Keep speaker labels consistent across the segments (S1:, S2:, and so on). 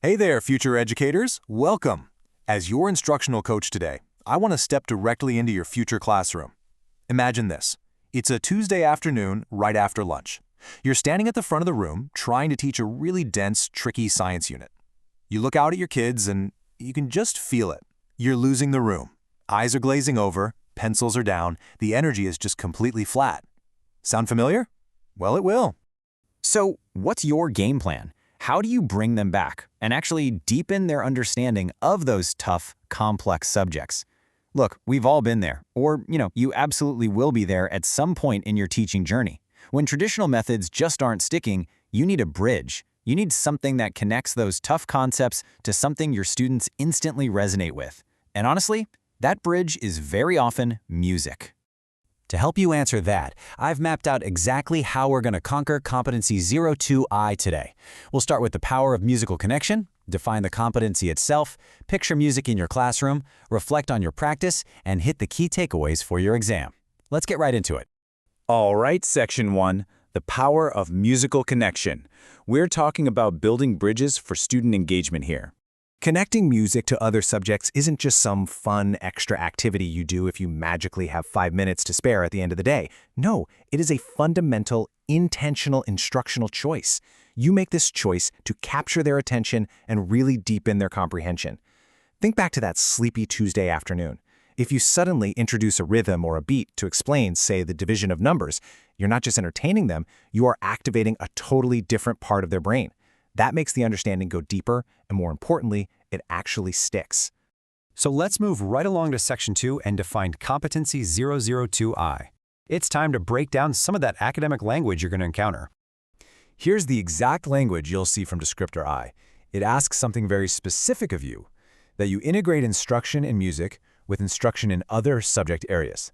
S1: Hey there, future educators. Welcome. As your instructional coach today, I want to step directly into your future classroom. Imagine this. It's a Tuesday afternoon right after lunch. You're standing at the front of the room trying to teach a really dense, tricky science unit. You look out at your kids and you can just feel it. You're losing the room. Eyes are glazing over, pencils are down, the energy is just completely flat. Sound familiar? Well, it will.
S2: So, what's your game plan? How do you bring them back and actually deepen their understanding of those tough, complex subjects? Look, we've all been there, or, you absolutely will be there at some point in your teaching journey. When traditional methods just aren't sticking, you need a bridge. You need something that connects those tough concepts to something your students instantly resonate with. And honestly, that bridge is very often music. To help you answer that, I've mapped out exactly how we're going to conquer Competency 02I today. We'll start with the power of musical connection, define the competency itself, picture music in your classroom, reflect on your practice, and hit the key takeaways for your exam. Let's get right into it.
S3: All right, Section 1, the power of musical connection. We're talking about building bridges for student engagement here.
S1: Connecting music to other subjects isn't just some fun extra activity you do if you magically have 5 minutes to spare at the end of the day. No, it is a fundamental, intentional instructional choice. You make this choice to capture their attention and really deepen their comprehension. Think back to that sleepy Tuesday afternoon. If you suddenly introduce a rhythm or a beat to explain, say, the division of numbers, you're not just entertaining them, you are activating a totally different part of their brain. That makes the understanding go deeper, and more importantly, it actually sticks.
S4: So let's move right along to Section 2 and define Competency 002I. It's time to break down some of that academic language you're going to encounter.
S1: Here's the exact language you'll see from Descriptor I. It asks something very specific of you, that you integrate instruction in music with instruction in other subject areas.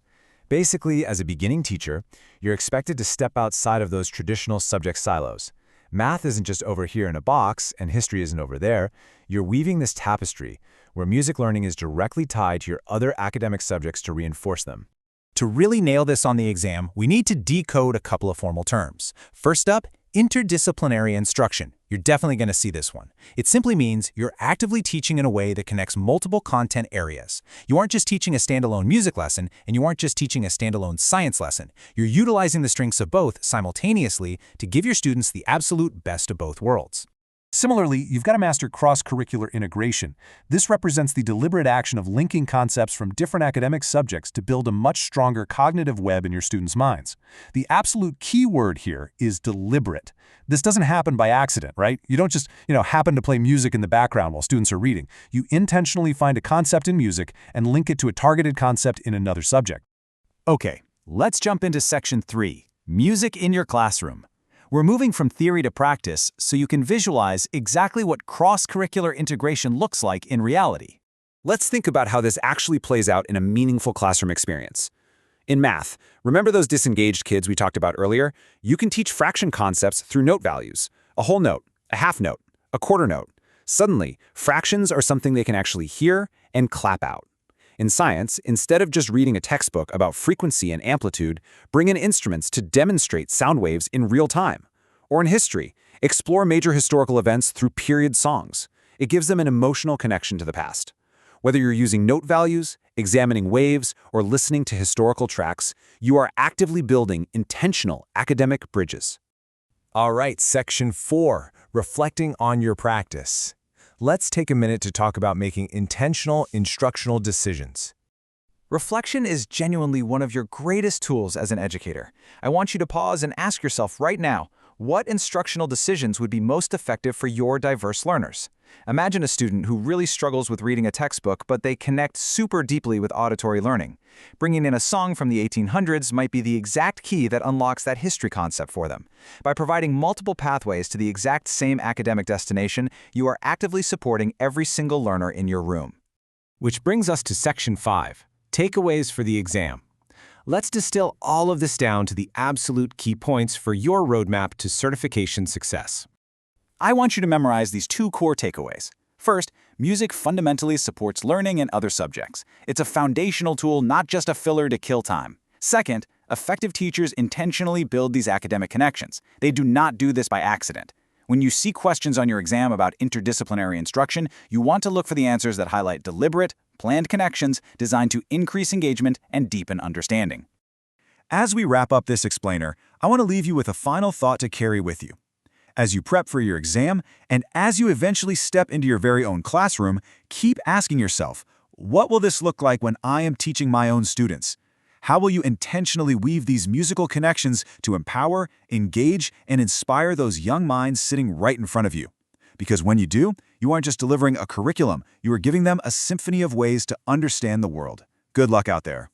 S1: Basically, as a beginning teacher, you're expected to step outside of those traditional subject silos. Math isn't just over here in a box, and history isn't over there. You're weaving this tapestry where music learning is directly tied to your other academic subjects to reinforce them. To really nail this on the exam, we need to decode a couple of formal terms. First up, interdisciplinary instruction. You're definitely going to see this one. It simply means you're actively teaching in a way that connects multiple content areas. You aren't just teaching a standalone music lesson, and you aren't just teaching a standalone science lesson. You're utilizing the strengths of both simultaneously to give your students the absolute best of both worlds.
S5: Similarly, you've got to master cross-curricular integration. This represents the deliberate action of linking concepts from different academic subjects to build a much stronger cognitive web in your students' minds. The absolute key word here is deliberate. This doesn't happen by accident, right? You don't just, happen to play music in the background while students are reading. You intentionally find a concept in music and link it to a targeted concept in another subject.
S2: Okay, let's jump into Section 3, music in your classroom. We're moving from theory to practice so you can visualize exactly what cross-curricular integration looks like in reality.
S3: Let's think about how this actually plays out in a meaningful classroom experience. In math, remember those disengaged kids we talked about earlier? You can teach fraction concepts through note values. A whole note, a half note, a quarter note. Suddenly, fractions are something they can actually hear and clap out. In science, instead of just reading a textbook about frequency and amplitude, bring in instruments to demonstrate sound waves in real time. Or in history, explore major historical events through period songs. It gives them an emotional connection to the past. Whether you're using note values, examining waves, or listening to historical tracks, you are actively building intentional academic bridges.
S1: All right, Section 4, reflecting on your practice. Let's take a minute to talk about making intentional instructional decisions.
S2: Reflection is genuinely one of your greatest tools as an educator. I want you to pause and ask yourself right now, what instructional decisions would be most effective for your diverse learners? Imagine a student who really struggles with reading a textbook, but they connect super deeply with auditory learning. Bringing in a song from the 1800s might be the exact key that unlocks that history concept for them. By providing multiple pathways to the exact same academic destination, you are actively supporting every single learner in your room.
S4: Which brings us to Section 5, takeaways for the exam. Let's distill all of this down to the absolute key points for your roadmap to certification success.
S2: I want you to memorize these 2 core takeaways. First, music fundamentally supports learning in other subjects. It's a foundational tool, not just a filler to kill time. Second, effective teachers intentionally build these academic connections. They do not do this by accident. When you see questions on your exam about interdisciplinary instruction, you want to look for the answers that highlight deliberate, planned connections designed to increase engagement and deepen understanding.
S3: As we wrap up this explainer, I want to leave you with a final thought to carry with you. As you prep for your exam, and as you eventually step into your very own classroom, keep asking yourself, what will this look like when I am teaching my own students? How will you intentionally weave these musical connections to empower, engage, and inspire those young minds sitting right in front of you? Because when you do, you aren't just delivering a curriculum, you are giving them a symphony of ways to understand the world. Good luck out there.